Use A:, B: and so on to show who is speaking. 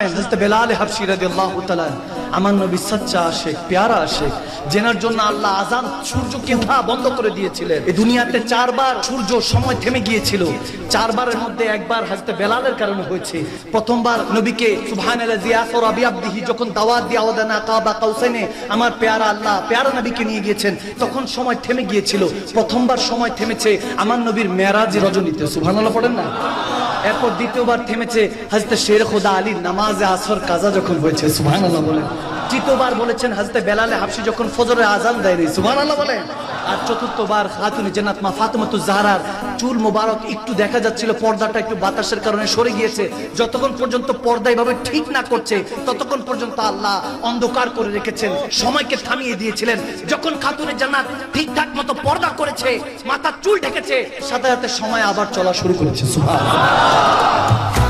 A: হযরত বেলাল হাবশী রাদিয়াল্লাহু তাআলা আমার নবী সচ্চা আশিক প্যারা আশিক জেনার জন্য আল্লাহ আযান সূর্যকে ওঠা বন্ধ করে দিয়েছিলেন। এই দুনিয়াতে চারবার সূর্য সময় থেমে গিয়েছিল, চারবারের মধ্যে একবার হযরত বেলালের কারণে হয়েছে। প্রথমবার নবীকে সুবহানাল্লাযী আসরা বিআবদিহি যখন দাওয়াত দিয়ে আওয়াদানা কাবা কাউসাইনে আমার প্যারা আল্লাহ প্যারা নবীকে নিয়ে গিয়েছেন, তখন সময় থেমে গিয়েছিল। প্রথমবার সময় থেমেছে আমার নবীর মেরাজ রজনীতে, সুবহানাল্লাহ পড়েন না। এরপর দ্বিতীয়বার থেমেছে হযরত শের খোদা আলীর নামাজে আসর কাজা যখন হয়েছে, সুবহানাল্লাহ বলেন। তৃতীয়বার বলেছেন হযরত বেলাল হাবশী যখন ফজরের আযান দেয়, সুবহানাল্লাহ বলেন। আর চতুর্থবার খাতুনে জান্নাত মা ফাতেমাতুজ জাহরার চুল মোবারক একটু দেখা যাচ্ছিল, পর্দাটা একটু বাতাসের কারণে সরে গিয়েছে। যতক্ষণ পর্যন্ত পর্দা এভাবে ঠিক না করছে ততক্ষণ পর্যন্ত আল্লাহ অন্ধকার করে রেখেছেন, সময়কে থামিয়ে দিয়েছিলেন। যখন খাতুনে জান্নাত ঠিকঠাক মতো পর্দা করেছে, মাথার চুল ঢেকেছে, সাথে সাথে সময় আবার চলা শুরু করেছে, সুবহানাল্লাহ।